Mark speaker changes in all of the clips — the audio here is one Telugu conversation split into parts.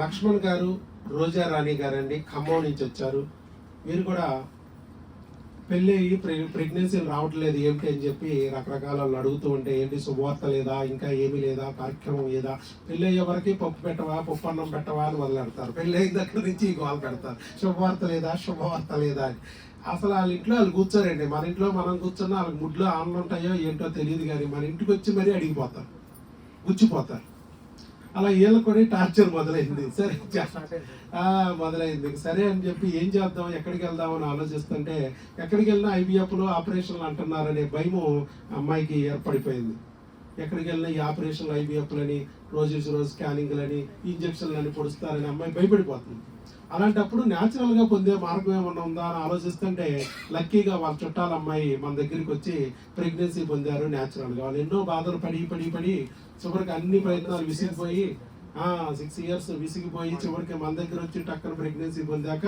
Speaker 1: లక్ష్మణ్ గారు, రోజా రాణి గారండి, ఖమ్మం నుంచి వచ్చారు. వీరు కూడా పెళ్ళి అయ్యి ప్రెగ్నెన్సీలు రావట్లేదు ఏమిటి అని చెప్పి రకరకాల వాళ్ళు అడుగుతూ ఉంటే, ఏంటి శుభవార్త లేదా, ఇంకా ఏమీ లేదా, కార్యక్రమం లేదా, పెళ్ళి అయ్యే వరకు పప్పు పెట్టవా, పప్పు అన్నం పెట్టవా అని మొదలెడతారు. పెళ్ళి అయిన దగ్గర నుంచి గోల్ పెడతారు, శుభవార్త లేదా, శుభవార్త లేదా అని. అసలు వాళ్ళ ఇంట్లో వాళ్ళు కూర్చోరండి. మన ఇంట్లో మనం కూర్చున్నా వాళ్ళకి ముడ్లో ఆన్లు ఉంటాయో ఏంటో తెలియదు, కానీ మన ఇంటికి వచ్చి మరీ అడిగిపోతారు, గుచ్చిపోతారు. అలా వీళ్ళకి కూడా టార్చర్ మొదలైంది. సరే మొదలైంది. సరే అని చెప్పి ఏం చేద్దాం, ఎక్కడికి వెళ్దాం అని ఆలోచిస్తుంటే, ఎక్కడికి వెళ్ళినా ఐవీఎఫ్లు ఆపరేషన్లు అంటున్నారనే భయము అమ్మాయికి ఏర్పడిపోయింది. ఎక్కడికి వెళ్ళినా ఈ ఆపరేషన్లు, ఐవీఎఫ్లని, రోజు స్కానింగ్లని, ఇంజక్షన్లని పొడుస్తారని అమ్మాయి భయపడిపోతుంది. అలాంటప్పుడు న్యాచురల్గా పొందే మార్గం ఏమన్నా ఉందా అని ఆలోచిస్తుంటే, లక్కీగా వాళ్ళ చుట్టాల అమ్మాయి మన దగ్గరికి వచ్చి ప్రెగ్నెన్సీ పొందారు న్యాచురల్గా. వాళ్ళు ఎన్నో బాధలు పడి చివరికి అన్ని ప్రయత్నాలు విసిగిపోయి 6 years విసిగిపోయి చివరికి మన దగ్గర వచ్చి టక్కన ప్రెగ్నెన్సీ పొందాక,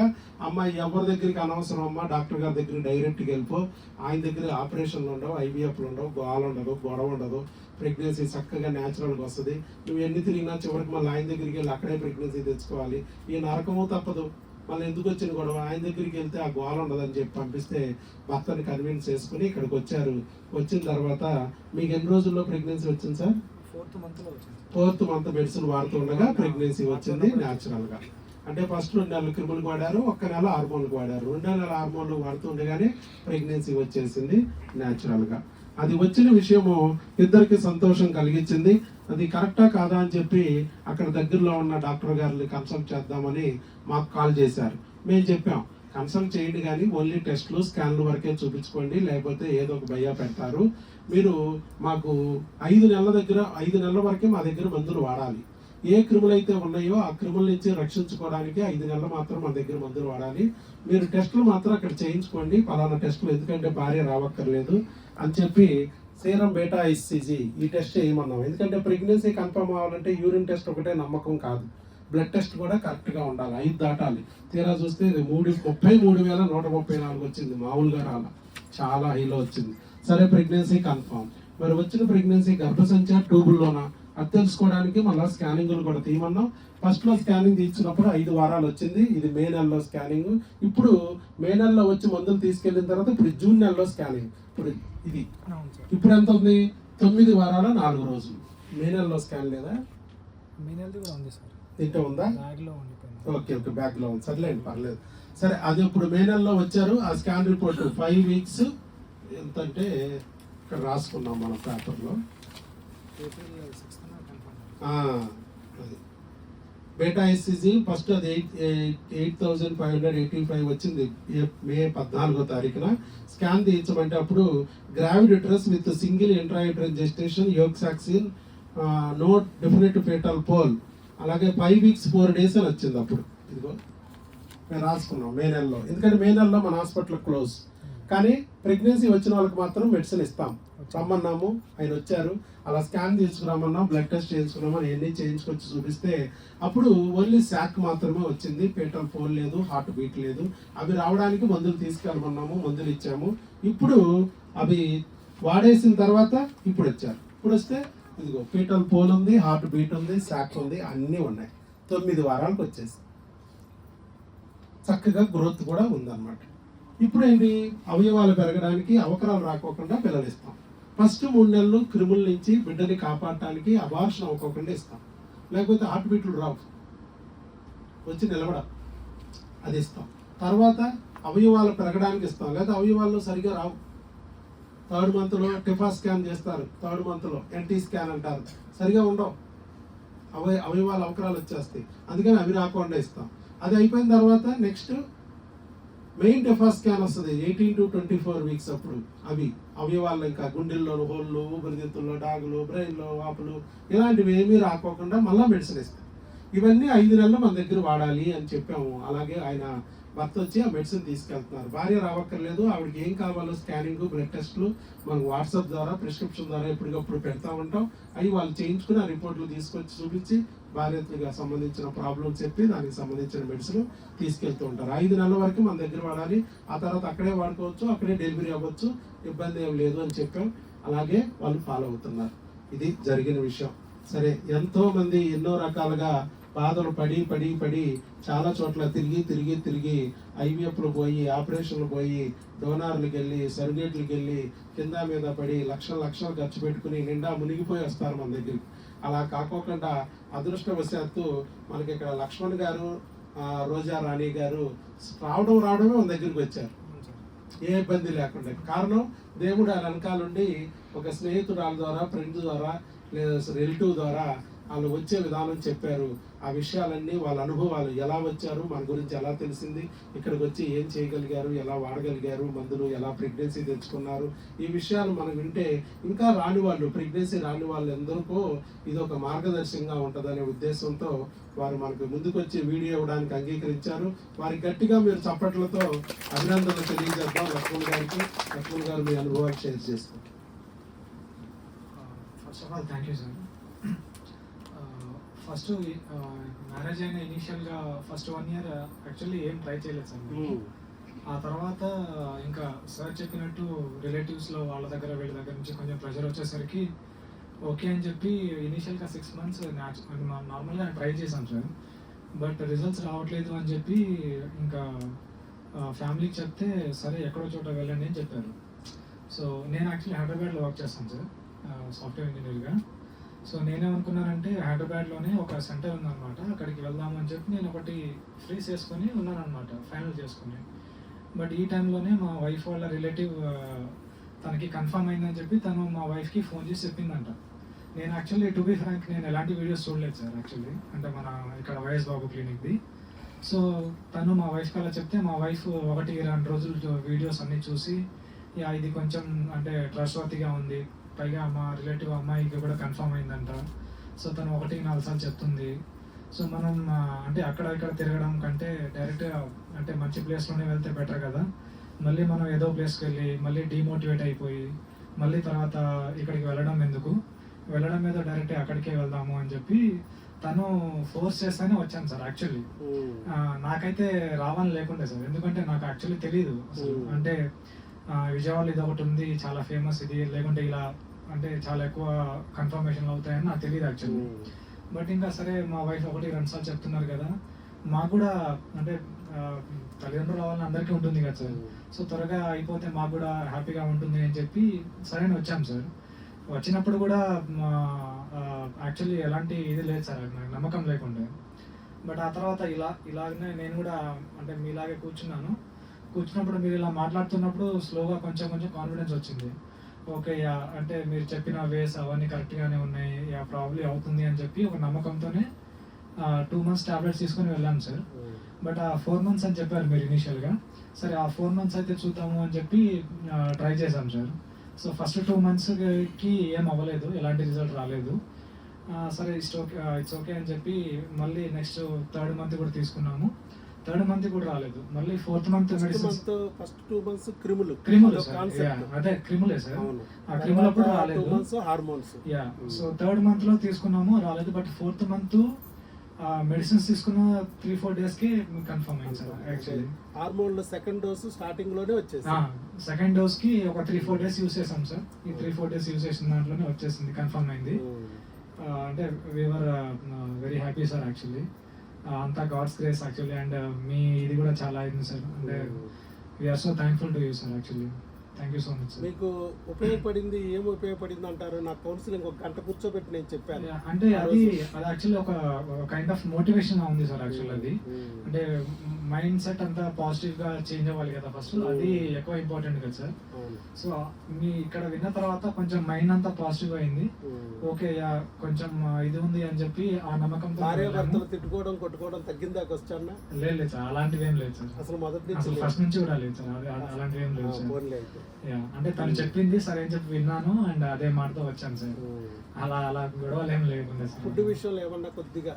Speaker 1: అమ్మాయి ఎవరి దగ్గరికి అనవసరం అమ్మా, డాక్టర్ గారి దగ్గర డైరెక్ట్గా వెళ్ళిపో, ఆయన దగ్గర ఆపరేషన్లు ఉండవు, ఐవీఎఫ్లు ఉండవు, గోల ఉండదు, గొడవ ఉండదు, ప్రెగ్నెన్సీ చక్కగా న్యాచురల్గా వస్తుంది. నువ్వు ఎన్ని తిరిగినా చివరికి మళ్ళీ ఆయన దగ్గరికి వెళ్ళి అక్కడే ప్రెగ్నెన్సీ తెచ్చుకోవాలి, ఈ నరకము తప్పదు, మళ్ళీ ఎందుకు వచ్చిన గొడవ, ఆయన దగ్గరికి వెళ్తే ఆ గోల ఉండదని చెప్పి పంపిస్తే భర్తని కన్విన్స్ చేసుకుని ఇక్కడికి వచ్చారు. వచ్చిన తర్వాత మీకు ఎన్ని రోజుల్లో ప్రెగ్నెన్సీ వచ్చింది సార్? 4th month మెడిసిన్ వాడుతుండగా ప్రెగ్నెన్సీ వచ్చింది న్యాచురల్గా. అంటే ఫస్ట్ 2 నెలలు క్రిములకు వాడారు, 1 నెల హార్మోన్లకు వాడారు. 2 నెలల హార్మోన్లు వాడుతుండగానే ప్రెగ్నెన్సీ వచ్చేసింది న్యాచురల్గా. అది వచ్చిన విషయము ఇద్దరికి సంతోషం కలిగించింది. అది కరెక్టా కాదా అని చెప్పి అక్కడ దగ్గరలో ఉన్న డాక్టర్ గారిని కన్సల్ట్ చేద్దామని మాకు కాల్ చేశారు. మేము చెప్పాం, కన్సల్ట్ చేయండి కానీ ఓన్లీ టెస్ట్లు, స్కాన్లు వరకే చూపించుకోండి, లేకపోతే ఏదో ఒక భయ్యా పెడతారు. మీరు మాకు 5 నెలల వరకే మా దగ్గర మందులు వాడాలి. ఏ క్రిములు అయితే ఉన్నాయో ఆ క్రిముల నుంచి రక్షించుకోవడానికి 5 నెలలు మాత్రం మన దగ్గర మందులు వాడాలి. మీరు టెస్టులు మాత్రం అక్కడ చేయించుకోండి, పలానా టెస్టులు, ఎందుకంటే భార్య రావక్కర్లేదు అని చెప్పి సీరం బీటా HCG ఈ టెస్ట్ చేయమన్నాం. ఎందుకంటే ప్రెగ్నెన్సీ కన్ఫర్మ్ అవ్వాలంటే యూరిన్ టెస్ట్ ఒకటే నమ్మకం కాదు, బ్లడ్ టెస్ట్ కూడా కరెక్ట్గా ఉండాలి, 5 దాటాలి. తీరా చూస్తే 33,134 వచ్చింది, మామూలుగా రాల, చాలా హైలో వచ్చింది. సరే ప్రెగ్నెన్సీ కన్ఫర్మ్. మరి వచ్చిన ప్రెగ్నెన్సీ గర్భసంఖ్య ట్యూబుల్లోనా అది తెలుసుకోవడానికి మళ్ళీ స్కానింగ్లు కూడా తీయమన్నాం. ఫస్ట్లో స్కానింగ్ తీసినప్పుడు 5 వారాలు వచ్చింది. ఇది మే నెలలో స్కానింగ్. ఇప్పుడు మే నెలలో వచ్చి మందులు తీసుకెళ్ళిన తర్వాత ఇప్పుడు జూన్ నెలలో స్కానింగ్. ఇప్పుడు ఎంత ఉంది? 9 వారాల 4 రోజులు. మే నెలలో స్కాన్ లేదా? ఇంట్లో ఉందా? ఓకే, బ్యాగ్లో ఉంది, సర్లేండి పర్లేదు. సరే, అది ఇప్పుడు మే నెలలో వచ్చారు. ఆ స్కాన్ రిపోర్ట్ 5 weeks ఎంత అంటే ఇక్కడ రాసుకున్నాం మన పేపర్లో. బీటా HCG ఫస్ట్ అది 8,585 వచ్చింది మే 14వ తారీఖున. స్కాన్ తీయించమంటే అప్పుడు gravid uterus with single intrauterine gestation, yolk sac seen, no definite fetal pole, అలాగే 5 weeks 4 days అని వచ్చింది. అప్పుడు ఇదిగో మేము రాసుకున్నాం మే నెలలో, ఎందుకంటే మే నెలలో మన హాస్పిటల్ క్లోజ్. కానీ ప్రెగ్నెన్సీ వచ్చిన వాళ్ళకి మాత్రం మెడిసిన్ ఇస్తాం. రమ్మన్నాము, ఆయన వచ్చారు, అలా స్కాన్ తీసుకురామన్నాం, బ్లడ్ టెస్ట్ చేయించుకున్నామని అన్నీ చేయించుకొచ్చి చూపిస్తే అప్పుడు ఓన్లీ శాక్ మాత్రమే వచ్చింది, పేటల్ పోల్ లేదు, హార్ట్ బీట్ లేదు. అవి రావడానికి మందులు తీసుకెళ్ళమన్నాము, మందులు ఇచ్చాము. ఇప్పుడు అవి వాడేసిన తర్వాత ఇప్పుడు వచ్చారు. ఇప్పుడు వస్తే ఇదిగో పేటల్ పోల్ ఉంది, హార్ట్ బీట్ ఉంది, శాక్ ఉంది, అన్నీ ఉన్నాయి. 9 వారాలకు వచ్చేసి చక్కగా గ్రోత్ కూడా ఉందన్నమాట. ఇప్పుడు ఏంటి, అవయవాలు పెరగడానికి, అవకరాలు రాకోకుండా పిల్లలు ఇస్తాం. ఫస్ట్ 3 నెలలు క్రిముల నుంచి బిడ్డని కాపాడటానికి అబార్షన్ అవ్వకోకుండా ఇస్తాం, లేకపోతే హార్ట్ బీట్లు రావు, వచ్చి నిలబడం, అది ఇస్తాం. తర్వాత అవయవాలు పెరగడానికి ఇస్తాం, లేదా అవయవాలు సరిగా రావు. 3rd monthలో టిఫా స్కాన్ చేస్తారు, 3rd monthలో NT స్కాన్ అంటారు, సరిగా ఉండవు, అవయవాలు అవకరాలు వచ్చేస్తాయి. అందుకని అవి రాకుండా ఇస్తాం. అది అయిపోయిన తర్వాత నెక్స్ట్ మెయిన్ టిఫా స్కాన్ వస్తుంది 18 to 24 weeks. అప్పుడు అవి అవయవాళ్ళు ఇంకా గుండెల్లో హోళ్ళు, ఊపిరితిత్తుల్లో డాగులు, బ్రెయిన్లో వాపులు, ఇలాంటివి ఏమీ రాకోకుండా మళ్ళీ మెడిసిన్ ఇస్తాం. ఇవన్నీ 5 నెలలు మన దగ్గర వాడాలి అని చెప్పాము. అలాగే ఆయన భర్త వచ్చి ఆ మెడిసిన్ తీసుకెళ్తున్నారు. భార్య రావక్కర్లేదు, ఆవిడకి ఏం కావాలో స్కానింగ్, బ్లడ్ టెస్ట్లు మనం వాట్సాప్ ద్వారా, ప్రిస్క్రిప్షన్ ద్వారా ఎప్పటికప్పుడు పెడతా ఉంటాం. అవి వాళ్ళు చేయించుకుని ఆ రిపోర్ట్లు తీసుకొచ్చి చూపించి భార్యకి సంబంధించిన ప్రాబ్లమ్ చెప్పి దానికి సంబంధించిన మెడిసిన్ తీసుకెళ్తూ ఉంటారు. 5 నెలల వరకు మన దగ్గర వాడాలి, ఆ తర్వాత అక్కడే వాడుకోవచ్చు, అక్కడే డెలివరీ అవ్వచ్చు, ఇబ్బంది ఏం లేదు అని చెప్పాం. అలాగే వాళ్ళు ఫాలో అవుతున్నారు. ఇది జరిగిన విషయం. సరే, ఎంతో మంది ఎన్నో రకాలుగా బాధలు పడి చాలా చోట్ల తిరిగి ఐవీఎఫ్లు పోయి ఆపరేషన్లు పోయి డోనార్లకు వెళ్ళి సర్వేట్లకు వెళ్ళి కింద మీద పడి లక్షలు ఖర్చు పెట్టుకుని నిండా మునిగిపోయి వస్తారు మన దగ్గరికి. అలా కాకోకుండా అదృష్టవశాత్తు మనకి ఇక్కడ లక్ష్మణ్ గారు, రోజా రాణి గారు రావడమే మన దగ్గరికి వచ్చారు ఏ ఇబ్బంది లేకుండా. కారణం దేవుడు వాళ్ళ వెనకాలండి ఒక స్నేహితురాల ద్వారా, ఫ్రెండ్ ద్వారా, లేదా రిలేటివ్ ద్వారా వాళ్ళు వచ్చే విధానం చెప్పారు. ఆ విషయాలన్నీ వాళ్ళ అనుభవాలు ఎలా వచ్చారు, మన గురించి ఎలా తెలిసింది, ఇక్కడికి వచ్చి ఏం చేయగలిగారు, ఎలా వాడగలిగారు, మందులు ఎలా ప్రెగ్నెన్సీ తెచ్చుకున్నారు, ఈ విషయాలు మనం వింటే ఇంకా ప్రెగ్నెన్సీ రాని వాళ్ళు ఎందరికో ఇది ఒక మార్గదర్శకంగా ఉంటుందనే ఉద్దేశంతో వారు మనకు ముందుకొచ్చి వీడియో ఇవ్వడానికి అంగీకరించారు. వారికి గట్టిగా మీరు చప్పట్లతో అభినందనలు తెలియజేద్దాం. లక్ష్మణ్ గారు మీ అనుభవాలు షేర్ చేస్తారు.
Speaker 2: First of all thank you sir. First marriage అయిన ఇనీషియల్గా ఫస్ట్ 1 year యాక్చువల్లీ ఏం ట్రై చేయలేదు సార్. ఆ తర్వాత ఇంకా సార్ చెప్పినట్టు రిలేటివ్స్లో వీళ్ళ దగ్గర నుంచి కొంచెం ప్రెషర్ వచ్చేసరికి ఓకే అని చెప్పి ఇనీషియల్గా 6 months నార్మల్గా ట్రై చేశాం సార్. బట్ రిజల్ట్స్ రావట్లేదు అని చెప్పి ఇంకా ఫ్యామిలీకి చెప్తే సరే ఎక్కడో చోట వెళ్ళండి అని చెప్పారు. సో నేను యాక్చువల్లీ హైదరాబాద్లో వర్క్ చేస్తాను సార్, సాఫ్ట్వేర్ ఇంజనీర్గా. సో నేనేమనుకున్నానంటే హైదరాబాద్లోనే ఒక సెంటర్ ఉందన్నమాట, అక్కడికి వెళ్దామని చెప్పి నేను ఒకటి ఫ్రీజ్ చేసుకొని ఉన్నానన్నమాట, ఫైనల్ చేసుకుని. బట్ ఈ టైంలోనే మా వైఫ్ వాళ్ళ రిలేటివ్ తనకి కన్ఫర్మ్ అయిందని చెప్పి తను మా వైఫ్కి ఫోన్ చేసి చెప్పిందంట. నేను యాక్చువల్లీ టు బీ ఫ్రాంక్ నేను ఎలాంటి వీడియోస్ చూడలేదు సార్ యాక్చువల్లీ, అంటే మన ఇక్కడ వైఎస్ బాబు క్లినిక్ది. సో తను మా వైఫ్కి అలా చెప్తే మా వైఫ్ 1-2 రోజులు వీడియోస్ అన్నీ చూసి ఇది కొంచెం అంటే ట్రస్ట్వర్తీగా ఉంది, పైగా మా రిలేటివ్ అమ్మాయికి కూడా కన్ఫర్మ్ అయిందంట. సో తను 1-4 సార్లు చెప్తుంది. సో మనం అంటే అక్కడ ఇక్కడ తిరగడం కంటే డైరెక్ట్గా అంటే మంచి ప్లేస్లోనే వెళ్తే బెటర్ కదా, మళ్ళీ మనం ఏదో ప్లేస్కి వెళ్ళి మళ్ళీ డిమోటివేట్ అయిపోయి మళ్ళీ తర్వాత ఇక్కడికి వెళ్ళడం ఎందుకు, వెళ్ళడం మీద డైరెక్ట్ అక్కడికే వెళ్దాము అని చెప్పి తను ఫోర్స్ చేస్తేనే వచ్చాను సార్. యాక్చువల్లీ నాకైతే రావాలని లేకుండే సార్, ఎందుకంటే నాకు యాక్చువల్లీ తెలియదు అసలు. అంటే విజయవాడలో ఇది ఒకటి ఉంది చాలా ఫేమస్, ఇది లేకుంటే ఇలా అంటే చాలా ఎక్కువ కన్ఫర్మేషన్లు అవుతాయని నాకు తెలియదు యాక్చువల్లీ. బట్ ఇంకా సరే మా వైఫ్ 1-2 సార్లు చెప్తున్నారు కదా, మాకు కూడా అంటే తల్లిదండ్రులు రావాలని అందరికీ ఉంటుంది కదా సార్. సో త్వరగా అయిపోతే మాకు కూడా హ్యాపీగా ఉంటుంది అని చెప్పి సరే వచ్చాం సార్. వచ్చినప్పుడు కూడా యాక్చువల్లీ ఎలాంటి ఇది లేదు సార్, నాకు నమ్మకం లేకుండే. బట్ ఆ తర్వాత ఇలాగనే నేను కూడా అంటే మీలాగే కూర్చున్నప్పుడు మీరు ఇలా మాట్లాడుతున్నప్పుడు స్లోగా కొంచెం కాన్ఫిడెన్స్ వచ్చింది. ఓకే అంటే మీరు చెప్పిన వేస్ అవన్నీ కరెక్ట్గానే ఉన్నాయి, ప్రాబ్లీ అవుతుంది అని చెప్పి ఒక నమ్మకంతోనే 2 months టాబ్లెట్స్ తీసుకొని వెళ్ళాను సార్. బట్ ఆ 4 months అని చెప్పారు మీరు ఇనీషియల్గా, సరే ఆ 4 months అయితే చూద్దాము అని చెప్పి ట్రై చేశాం సార్. సో ఫస్ట్ 2 monthsకి ఏం అవ్వలేదు, ఎలాంటి రిజల్ట్ రాలేదు. సరే ఇట్స్ ఓకే అని చెప్పి మళ్ళీ నెక్స్ట్ 3rd month కూడా తీసుకున్నాము. 3rd month కూడా రాలేదు. మళ్ళీ 4th month medicines.
Speaker 1: First 2 months క్రిములు
Speaker 2: అదే క్రిములే సార్. ఆ క్రిములు అప్పుడు రాలేదు,
Speaker 1: హార్మోన్స్.
Speaker 2: సో 3rd month లో తీసుకున్నాము, రాలేదు. బట్ 4th month మెడిసిన్స్ తీసుకున్న 3-4 daysకి కన్ఫర్మ్ అయింది sir. Actually
Speaker 1: hormone second dose starting లోనే వచ్చేసింది.
Speaker 2: సెకండ్ డోస్ కి ఒక 3-4 days యూస్ చేసాం సార్. ఈ 3-4 days యూస్ చేసిన దాంట్లోనే వచ్చేసింది, కన్ఫర్మ్ అయింది. అంటే we are very happy sir actually. అంతా గాడ్స్ గ్రేస్ యాక్చువల్లీ. అండ్ మీ ఇది కూడా చాలా అయింది సార్, అంటే we are so thankful to you sir actually. Thank you so much sir.
Speaker 1: మీకు ఉపయోగపడింది ఏం ఉపయోగపడింది అంటారు? నా కౌన్సిలింగ్ 1 గంట కూర్చోబెట్టి నేను చెప్పాను.
Speaker 2: అంటే అది యాక్చువల్లీ ఒక కైండ్ ఆఫ్ మోటివేషన్ ఉంది సార్ యాక్చువల్లీ. అది అంటే మైండ్ సెట్ అంతా పాజిటివ్ గా చేంజ్ అవ్వాలి కదా ఫస్ట్, అది ఎక్కువ ఇంపార్టెంట్ కదా సార్. సో మీ ఇక్కడ విన్న తర్వాత కొంచెం మైండ్ అంతా పాజిటివ్ అయింది. ఓకే కొంచెం ఇది ఉంది అని చెప్పి ఆ నమ్మకంతో. తిట్టుకోవడం కొట్టుకోవడం తగ్గిందాక వచ్చాను? లేదు సార్, అలాంటివి ఏం లేదు సార్. అసలు ఫస్ట్ నుంచి కూడా లేదు సార్, అలాంటివి ఏం లేదు సార్. అంటే తను చెప్పింది సరే అని చెప్పి విన్నాను, అండ్ అదే మాటతో వచ్చాను సార్. అలా గొడవలు ఏం లేకుండా సార్. ఫుడ్ విషయంలో ఏమన్నా కొద్దిగా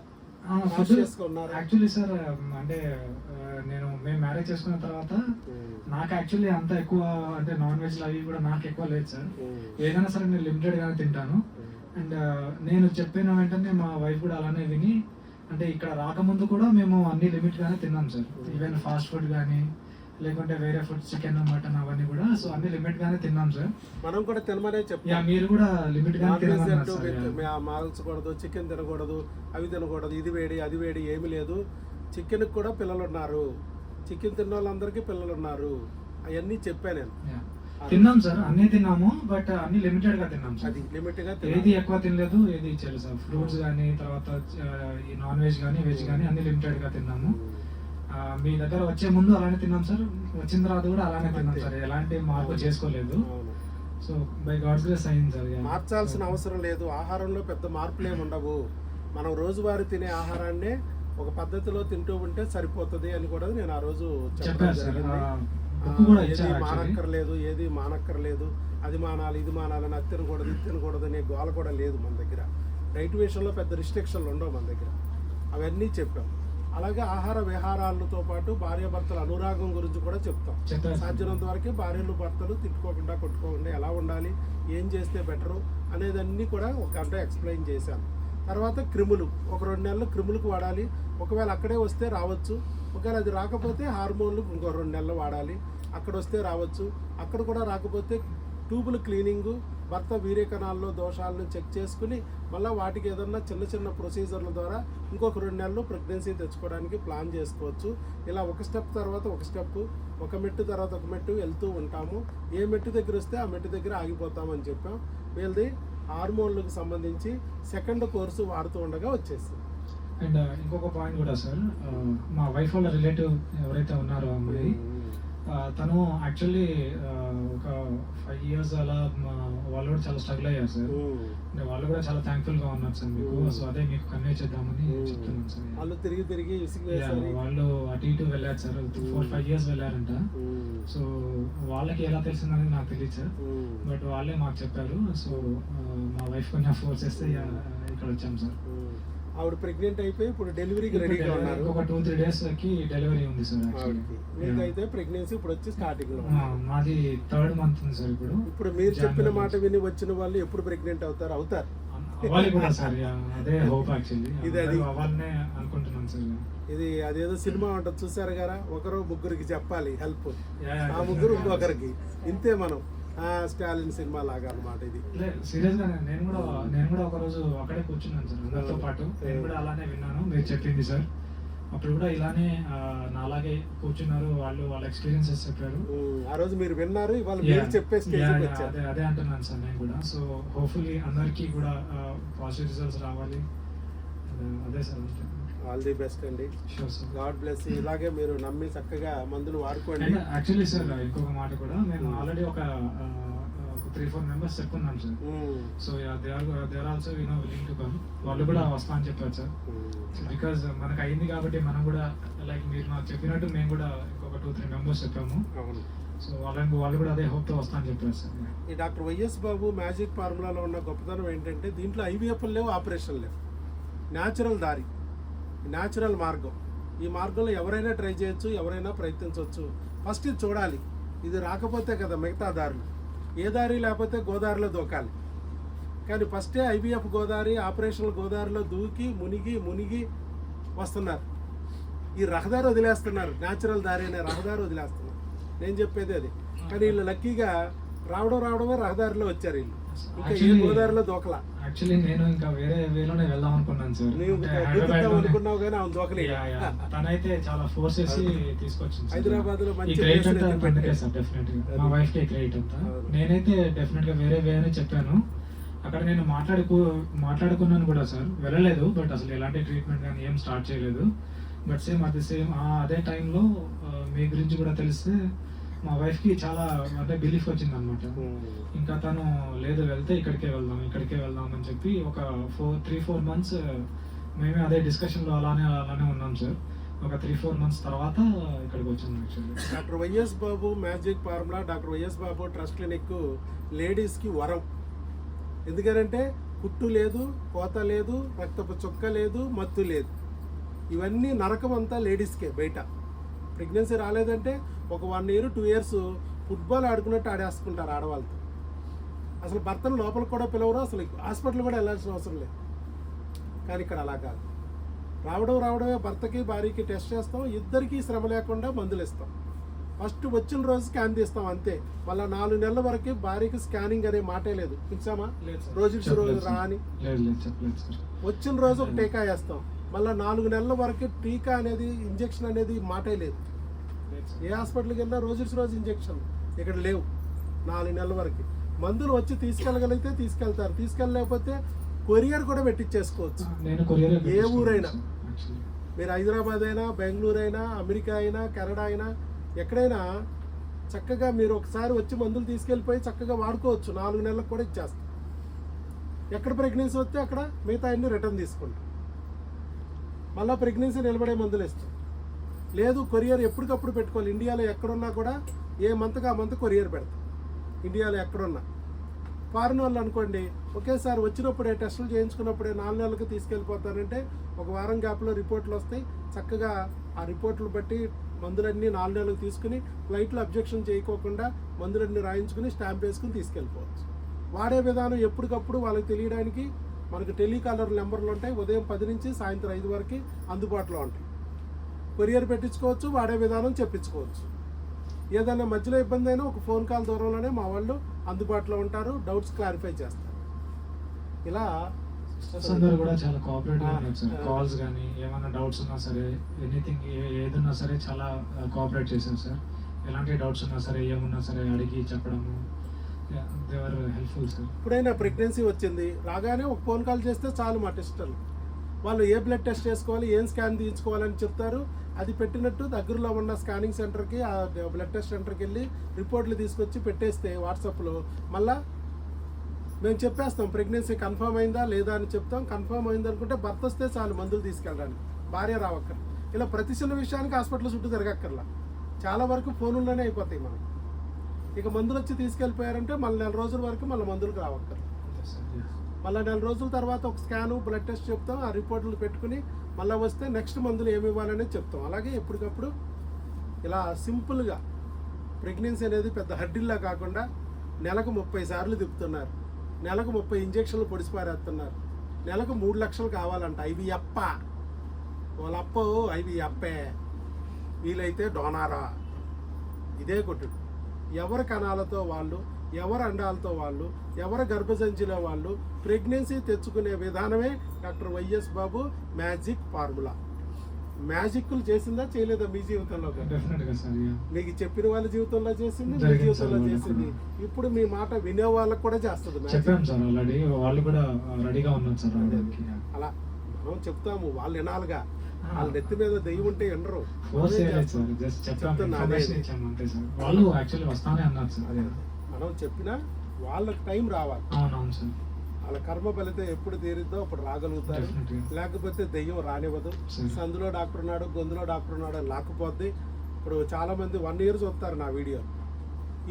Speaker 2: యాక్చువల్లీ సార్ అంటే మేము మ్యారేజ్ చేసుకున్న తర్వాత నాకు యాక్చువల్లీ అంత ఎక్కువ అంటే నాన్ వెజ్ అవి కూడా నాకు ఎక్కువ లేదు సార్. ఏదైనా సరే నేను లిమిటెడ్ గానే తింటాను. అండ్ నేను చెప్పిన వెంటనే మా వైఫ్ కూడా అలానే విని, అంటే ఇక్కడ రాకముందు కూడా మేము అన్ని లిమిట్ గానే తిన్నాం సార్. ఈవెన్ ఫాస్ట్ ఫుడ్ కానీ లేకుంటే వేరే ఫుడ్ చికెన్ మటన్ అవన్నీ కూడా సో అన్ని లిమిట్ గానే తిన్నాం సార్.
Speaker 1: మనం కూడా తినమనే
Speaker 2: యా,
Speaker 1: చెప్తాం.
Speaker 2: మీరు కూడా లిమిట్ గానే తినమన్నారు సార్. యా.
Speaker 1: మాల్చకూడదు, చికెన్ తినకూడదు, అవి తినకూడదు, ఇది వేడి అది వేడి ఏమీ లేదు. చికెన్ కూడా పిల్లలు ఉన్నారు, చికెన్ తిన్న వాళ్ళందరికీ పిల్లలు ఉన్నారు, అవన్నీ చెప్పాను నేను.
Speaker 2: యా. తిన్నాం సార్, అన్ని తిన్నాము, బట్ అన్ని లిమిటెడ్ గా తిన్నాం సార్.
Speaker 1: అది లిమిట్ గా
Speaker 2: ఏది ఎక్కువ తినలేదు, ఏది ఇచ్చేది సార్. ఫ్రూట్స్ కానీ, తర్వాత ఈ నాన్ వెజ్ కానీ, వెజ్ కానీ అన్ని లిమిటెడ్ గా తిన్నాము. మీ దగ్గర వచ్చే ముందు అలానే తిన్నాం సార్, వచ్చిన తర్వాత కూడా అలానే తిన్నాం సార్, ఎలాంటి మార్పు చేసుకోలేదు. సో బై గాడ్స్ గ్రేస్ అయింది సార్.
Speaker 1: మార్చాల్సిన అవసరం లేదు, ఆహారంలో పెద్ద మార్పులు ఏమి ఉండవు. మనం రోజువారీ తినే ఆహారాన్నే ఒక పద్ధతిలో తింటూ ఉంటే సరిపోతుంది అని కూడా నేను ఆ రోజు
Speaker 2: చెప్పాను సార్.
Speaker 1: ఏది మానక్కర్లేదు, ఏది మానక్కర్లేదు, అది మానాలి ఇది మానాలని, అది తినకూడదు ఇది తినకూడదు అనే గోల కూడా లేదు మన దగ్గర. డైట్ విషయంలో పెద్ద రిస్ట్రిక్షన్లు ఉండవు మన దగ్గర, అవన్నీ చెప్పాం. అలాగే ఆహార విహారాలతో పాటు భార్యాభర్తల అనురాగం గురించి కూడా చెప్తాం. సాధ్యమైనంత వరకు భార్యలు భర్తలు తిట్టుకోకుండా కొట్టుకోకుండా ఎలా ఉండాలి, ఏం చేస్తే బెటరు అనేదన్నీ కూడా ఒక గంట ఎక్స్ప్లెయిన్ చేశాను. తర్వాత క్రిములు, ఒక 2 నెలలు క్రిములకు వాడాలి, ఒకవేళ అక్కడే వస్తే రావచ్చు, ఒకవేళ అది రాకపోతే హార్మోన్లు ఇంకో 2 నెలలు వాడాలి, అక్కడ వస్తే రావచ్చు, అక్కడ కూడా రాకపోతే ట్యూబులు క్లీనింగు, భర్త వీర్యకణాల్లో దోషాలను చెక్ చేసుకుని మళ్ళీ వాటికి ఏదన్నా చిన్న చిన్న ప్రొసీజర్ల ద్వారా ఇంకొక 2 నెలలు ప్రెగ్నెన్సీ తెచ్చుకోవడానికి ప్లాన్ చేసుకోవచ్చు. ఇలా ఒక స్టెప్ తర్వాత ఒక స్టెప్, ఒక మెట్టు తర్వాత ఒక మెట్టు వెళ్తూ ఉంటాము. ఏ మెట్టు దగ్గర వస్తే ఆ మెట్టు దగ్గర ఆగిపోతామని చెప్పాం. వీళ్ళది హార్మోన్లకు సంబంధించి సెకండ్ కోర్సు వాడుతూ ఉండగా వచ్చేసింది.
Speaker 2: అండ్ ఇంకొక పాయింట్ కూడా సార్, మా వైఫ్ వాళ్ళ రిలేటివ్ ఎవరైతే ఉన్నారో అమ్మాయి, తను యాక్చువల్లీ ఒక 5 years అలా వాళ్ళు కూడా చాలా స్ట్రగుల్ అయ్యారు సార్. అంటే వాళ్ళు కూడా చాలా థ్యాంక్ఫుల్ గా ఉన్నారు సార్ మీకు. సో అదే మీకు కన్వే చేద్దామని చెప్తున్నాను సార్.
Speaker 1: వాళ్ళు తిరిగి
Speaker 2: వాళ్ళు అటు ఇటు వెళ్ళారు సార్, 4-5 years వెళ్ళారంట. సో వాళ్ళకి ఎలా తెలిసిందనేది నాకు తెలియదు సార్, బట్ వాళ్ళే మాకు చెప్పారు. సో మా వైఫ్ కొంచెం ఫోర్స్ చేస్తే ఇక్కడ వచ్చాం సార్.
Speaker 1: ఆవిడ ప్రెగ్నెంట్ అయిపోయి ఇప్పుడు డెలివరీకి రెడీగా ఉన్నారు.
Speaker 2: ఒక 2-3 days కి డెలివరీ ఉంది సార్.
Speaker 1: మీకైతే ప్రెగ్నెన్సీ ఇప్పుడు వచ్చి స్టార్టింగ్ లో,
Speaker 2: మాది 3rd month ఉంది సార్. ఇప్పుడు
Speaker 1: మీరు చెప్పిన మాట విని వచ్చిన వాళ్ళు ఎప్పుడు ప్రెగ్నెంట్ అవుతారు
Speaker 2: అవ్వాలి కూడా సార్. అదే హోప్ యాక్చువల్లీ, ఇది అది అవ్వాలనే అనుకుంటున్నాను సార్. ఇది
Speaker 1: అదేదో సినిమా ఉంటుంది చూసారు కదా, ఒకరు ముగ్గురికి చెప్పాలి హెల్ప్, ఆ ముగ్గురు ఇంకొకరికి, ఇంతే మనం స్టాలిన్ సినిమా లాగా అన్నమాట ఇది.
Speaker 2: సీరియస్ గా నేను కూడా ఒక రోజు అక్కడే కూర్చున్నాను సార్ అందరితో పాటు. నేను కూడా అలానే విన్నాను మీరు చెప్పింది సార్. అప్పుడు కూడా ఇలానే నాలాగే కూర్చున్నారు వాళ్ళు, వాళ్ళ ఎక్స్పీరియన్సెస్ చెప్పారు.
Speaker 1: ఆ రోజు మీరు విన్నారు, ఇవాళ మీరు చెప్పే స్టేజ్కి వచ్చారు.
Speaker 2: అదే అంటున్నాను సార్ నేను కూడా. సో హోప్ఫుల్లీ అందరికీ కూడా పాజిటివ్ రిజల్ట్స్ రావాలి. అదే సార్.
Speaker 1: ఆల్ ది బెస్ట్ అండి. God bless. ఇలాగే మీరు నమ్మి చక్కగా మందులు వాడుకోండి.
Speaker 2: యాక్చువల్లీ సార్ ఇంకొక మాట కూడా, మేము ఆల్రెడీ ఒక 3-4 members చెప్పుకున్నాం సార్. So they are also willing to come. వాళ్ళు కూడా వస్తా అని చెప్పారు సార్. బికాజ్ మనకు అయింది కాబట్టి మనం కూడా లైక్ మీరు నాకు చెప్పినట్టు మేము కూడా ఇంకొక 2-3 members చెప్పాము. సో వాళ్ళు కూడా అదే హోప్ తో వస్తా అని చెప్పారు సార్.
Speaker 1: ఈ డాక్టర్ వైఎస్ బాబు మ్యాజిక్ ఫార్ములాలో ఉన్న గొప్పతనం ఏంటంటే దీంట్లో ఐవీఎఫ్ లేవు, ఆపరేషన్ లేవు, న్యాచురల్ దారి, న్యాచురల్ మార్గం. ఈ మార్గంలో ఎవరైనా ట్రై చేయొచ్చు, ఎవరైనా ప్రయత్నించవచ్చు. ఫస్ట్ ఇది చూడాలి, ఇది రాకపోతే కదా మిగతా దారులు. ఏ దారి లేకపోతే గోదావరిలో దూకాలి, కానీ ఫస్టే ఐవీఎఫ్ గోదావరి, ఆపరేషనల్ గోదావరిలో దూకి మునిగి వస్తున్నారు. ఈ రహదారి వదిలేస్తున్నారు, న్యాచురల్ దారి అనే రహదారి వదిలేస్తున్నారు. నేను చెప్పేది అది. కానీ వీళ్ళు లక్కీగా రావడమే రహదారిలో వచ్చారు. వీళ్ళు ఇంకా ఏ గోదావరిలో దూకలా.
Speaker 2: యాక్చువల్లీ నేను ఇంకా వేరే వేలోనే వెళ్దాం అనుకున్నాను సార్.
Speaker 1: అనుకున్నావు కానీ అవును దూకలే.
Speaker 2: తనైతే చాలా ఫోర్స్ చేసి తీసుకొచ్చింది.
Speaker 1: హైదరాబాద్ లో
Speaker 2: మంచి క్రెడిట్ అంతా అందుకే సార్ డెఫినెట్ గా మా వైఫ్ కి క్రెడిట్ అంతా. నేనైతే డెఫినెట్ గా వేరే వే అని చెప్పాను. అక్కడ నేను మాట్లాడుకున్నాను కూడా సార్, వెళ్ళలేదు, బట్ అసలు ఎలాంటి ట్రీట్మెంట్ కానీ ఏం స్టార్ట్ చేయలేదు. బట్ అదే టైంలో మీ గురించి కూడా తెలిస్తే మా వైఫ్కి చాలా అంటే బిలీఫ్ వచ్చింది అనమాట. ఇంకా తను లేదు వెళ్తే ఇక్కడికే వెళ్దాం అని చెప్పి ఒక 3-4 months మేమే అదే డిస్కషన్లో అలానే ఉన్నాం సార్. ఒక 3-4 months తర్వాత ఇక్కడికి వచ్చాను యాక్చువల్లీ.
Speaker 1: డాక్టర్ వైఎస్ బాబు మ్యాజిక్ ఫార్ములా, డాక్టర్ వైఎస్ బాబు ట్రస్ట్ క్లినిక్ లేడీస్కి వరం. ఎందుకంటే కుట్టు లేదు, కోత లేదు, రక్తపు చుక్క లేదు, మత్తు లేదు. ఇవన్నీ నరకం అంతా లేడీస్కే. బయట ప్రెగ్నెన్సీ రాలేదంటే ఒక 1 year 2 years ఫుట్బాల్ ఆడుకున్నట్టు ఆడేసుకుంటారు ఆడవాళ్ళతో. అసలు భర్తను లోపలికి కూడా పిలవరు, అసలు హాస్పిటల్ కూడా వెళ్ళాల్సిన అవసరం లేదు. కానీ ఇక్కడ అలా కాదు. రావడమే భర్తకి భార్యకి టెస్ట్ చేస్తాం, ఇద్దరికీ శ్రమ లేకుండా మందులు ఇస్తాం. ఫస్ట్ వచ్చిన రోజు స్కాన్ తీస్తాం అంతే. మళ్ళీ 4 నెలల వరకు భార్యకి స్కానింగ్ అనే మాటే లేదు. పిలిచామా
Speaker 2: లేదు సార్.
Speaker 1: రోజు
Speaker 2: చెప్పలేదు
Speaker 1: రా
Speaker 2: సార్.
Speaker 1: అని?
Speaker 2: లేదు చెప్పలేదు సార్.
Speaker 1: వచ్చిన రోజు ఒక టీకా వేస్తాం. మళ్ళీ 4 నెలల వరకు టీకా అనేది ఇంజెక్షన్ అనేది మాటే లేదు.
Speaker 2: లేదు సార్.
Speaker 1: ఏ హాస్పిటల్కి వెళ్ళినా రోజు ఇంజెక్షన్ ఇక్కడ లేవు 4 నెలల వరకు. మందులు వచ్చి తీసుకెళ్ళగలిగితే తీసుకెళ్తారు, తీసుకెళ్ళలేకపోతే కొరియర్ కూడా పెట్టించేసుకోవచ్చు.
Speaker 2: నేను కొరియర్
Speaker 1: ఏ ఊరైనా మీరు హైదరాబాద్ అయినా, బెంగళూరు అయినా, అమెరికా అయినా, కెనడా అయినా, ఎక్కడైనా చక్కగా మీరు ఒకసారి వచ్చి మందులు తీసుకెళ్ళిపోయి చక్కగా వాడుకోవచ్చు. 4 నెలలకు కూడా ఇచ్చేస్తాం. ఎక్కడ ప్రెగ్నెన్సీ వస్తే అక్కడ మిగతా అన్ని రిటర్న్ తీసుకుంటాం. మళ్ళీ ప్రెగ్నెన్సీ నిలబడే మందులు ఇస్తాం. లేదు కొరియర్ ఎప్పటికప్పుడు పెట్టుకోవాలి. ఇండియాలో ఎక్కడున్నా కూడా ఏ మంత్కి ఆ మంత్ కొరియర్ పెడతాం. ఇండియాలో ఎక్కడున్నా. ఫారిన్ వాళ్ళు అనుకోండి ఒకేసారి వచ్చినప్పుడే టెస్టులు చేయించుకున్నప్పుడే 4 నెలలకు తీసుకెళ్ళిపోతారంటే ఒక వారం గ్యాప్లో రిపోర్ట్లు వస్తాయి. చక్కగా ఆ రిపోర్ట్లు బట్టి మందులన్నీ 4 నెలలకు తీసుకుని ఫ్లైట్లో అబ్జెక్షన్ చేయకోకుండా మందులన్నీ రాయించుకుని స్టాంప్ వేసుకుని తీసుకెళ్ళిపోవచ్చు. వాడే విధానం ఎప్పటికప్పుడు వాళ్ళకి తెలియడానికి మనకు టెలికాలర్ నెంబర్లు ఉంటాయి. ఉదయం 10 నుంచి సాయంత్రం 5 వరకు అందుబాటులో ఉంటాయి. కొరియర్ పెట్టించుకోవచ్చు, వాడే విధానం చెప్పించుకోవచ్చు. ఏదైనా మధ్యలో ఇబ్బంది అయినా ఒక ఫోన్ కాల్ దూరంలోనే మా వాళ్ళు అందుబాటులో ఉంటారు, డౌట్స్ క్లారిఫై చేస్తారు. ఇలా
Speaker 2: సిస్టర్స్ అందరూ కూడా చాలా కోఆపరేటివ్ ఉన్నారు సార్. కాల్స్ కానీ ఏమైనా డౌట్స్ ఉన్నా సరే, ఎనీథింగ్ ఏదున్నా సరే చాలా కోఆపరేట్ చేశారు సార్. ఎలాంటి డౌట్స్ ఉన్నా సరే, ఏమున్నా సరే అడిగి చెప్పడము, దే ఆర్ హెల్ప్ఫుల్ సార్.
Speaker 1: ఇప్పుడైనా ప్రెగ్నెన్సీ వచ్చింది రాగానే ఒక ఫోన్ కాల్ చేస్తే చాలు మా టెస్టర్లు. వాళ్ళు ఏ బ్లడ్ టెస్ట్ చేసుకోవాలి, ఏం స్కాన్ తీయించుకోవాలని చెప్తారు. అది పెట్టినట్టు దగ్గరలో ఉన్న స్కానింగ్ సెంటర్కి, ఆ బ్లడ్ టెస్ట్ సెంటర్కి వెళ్ళి రిపోర్ట్లు తీసుకొచ్చి పెట్టేస్తే వాట్సాప్లో మళ్ళీ మేము చెప్పేస్తాం ప్రెగ్నెన్సీ కన్ఫర్మ్ అయిందా లేదా అని చెప్తాం. కన్ఫర్మ్ అయింది అనుకుంటే భర్త వస్తే చాలు మందులు తీసుకెళ్ళడానికి, భార్య రావక్కర్. ఇలా ప్రతి చిన్న విషయానికి హాస్పిటల్ చుట్టూ తిరగక్కర్లా. చాలా వరకు ఫోనుల్లోనే అయిపోతాయి మనం. ఇక మందులు వచ్చి తీసుకెళ్ళిపోయారంటే మళ్ళీ 4 రోజుల వరకు మళ్ళీ మందులకు రావక్కర్. మళ్ళీ 4 రోజుల తర్వాత ఒక స్కాను, బ్లడ్ టెస్ట్ చెప్తాం. ఆ రిపోర్ట్లు పెట్టుకుని మళ్ళీ వస్తే నెక్స్ట్ మందులు ఏమి ఇవ్వాలనేది చెప్తాం. అలాగే ఎప్పటికప్పుడు ఇలా సింపుల్గా ప్రెగ్నెన్సీ అనేది పెద్ద హడ్డిల్లా కాకుండా నెలకు 30 సార్లు తిప్పుతున్నారు, నెలకు 30 ఇంజక్షన్లు పొడిసిపారేస్తున్నారు, నెలకు 3 లక్షలు కావాలంట. ఇవి అప్ప వాళ్ళప్ప, ఇవి అప్పే, వీలైతే డోనారా. ఇదే కొట్టుడు. ఎవరి కణాలతో వాళ్ళు, ఎవరి అండాలతో వాళ్ళు, ఎవరి గర్భసంచిలో వాళ్ళు ప్రెగ్నెన్సీ తెచ్చుకునే విధానమే డాక్టర్ వైఎస్ బాబు మ్యాజిక్ ఫార్ములా. మ్యాజిక్లు చేసిందా చేయలేదా మీ జీవితంలో? మీకు చెప్పిన వాళ్ళ జీవితంలో చేసింది, మీ జీవితంలో చేసింది. ఇప్పుడు మీ మాట వినే వాళ్ళకి కూడా చేస్తుంది. అలా మనం చెప్తాము, వాళ్ళు వినాలిగా. వాళ్ళ నెత్తి మీద దెయ్యం ఉంటే వినరు. మనం చెప్పినా వాళ్ళకి టైం రావాలి. వాళ్ళ కర్మ ఫలితం ఎప్పుడు తీరిద్దో అప్పుడు రాగలుగుతారు. లేకపోతే దెయ్యం రానివ్వదు. సందులో డాక్టర్ ఉన్నాడు, గొంతులో డాక్టర్ ఉన్నాడు అని లాక్కుపోద్ది. ఇప్పుడు చాలా మంది 1 year చూస్తారు నా వీడియో.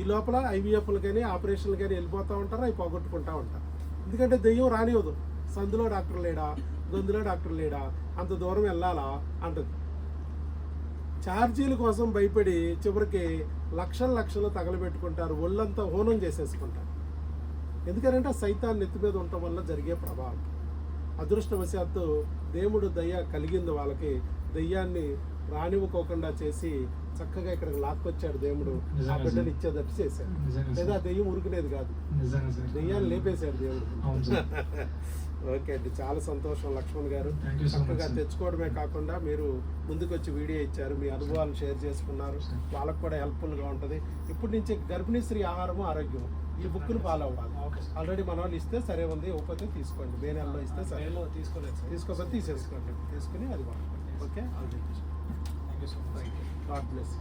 Speaker 1: ఈ లోపల ఐవీఎఫ్లు కానీ ఆపరేషన్లు కానీ వెళ్ళిపోతూ ఉంటారు, అవి పోగొట్టుకుంటూ ఉంటారు. ఎందుకంటే దెయ్యం రానివ్వదు. సందులో డాక్టర్ లేడా, గొంతులో డాక్టర్ లేడా, అంత దూరం వెళ్ళాలా అంటుంది. ఛార్జీల కోసం భయపడి చివరికి లక్షలు తగలబెట్టుకుంటారు, ఒళ్ళంతా హోనం చేసేసుకుంటారు. ఎందుకంటే సైతాన్ నెత్తి మీద ఉండటం వల్ల జరిగే ప్రభావం. అదృష్టవశాత్తు దేవుడు దయ్య కలిగింది వాళ్ళకి. దయ్యాన్ని రానివ్వకోకుండా చేసి చక్కగా ఇక్కడికి లాక్కొచ్చాడు దేవుడు. ఆ బిడ్డను ఇచ్చేటట్టు చేశాడు. లేదా దెయ్యం ఉరుకునేది కాదు, దెయ్యాన్ని లేపేశాడు దేవుడు. ఓకే అండి, చాలా సంతోషం లక్ష్మణ్ గారు. చక్కగా తెచ్చుకోవడమే కాకుండా మీరు ముందుకు వచ్చి వీడియో ఇచ్చారు, మీ అనుభవాలు షేర్ చేసుకున్నారు. వాళ్ళకు కూడా హెల్ప్ఫుల్గా ఉంటుంది. ఇప్పటి నుంచి గర్భిణీ స్త్రీ ఆహారము ఆరోగ్యం ఈ బుక్ను ఫాలో అవ్వాలి. ఆల్రెడీ మన వాళ్ళు ఇస్తే సరే ఉంది, ఇవ్వకపోతే తీసుకోండి. మే నెలలో ఇస్తే సరే, తీసుకోకపోతే తీసేసుకోండి, తీసుకుని అది వాడుకోండి. Okay, God bless.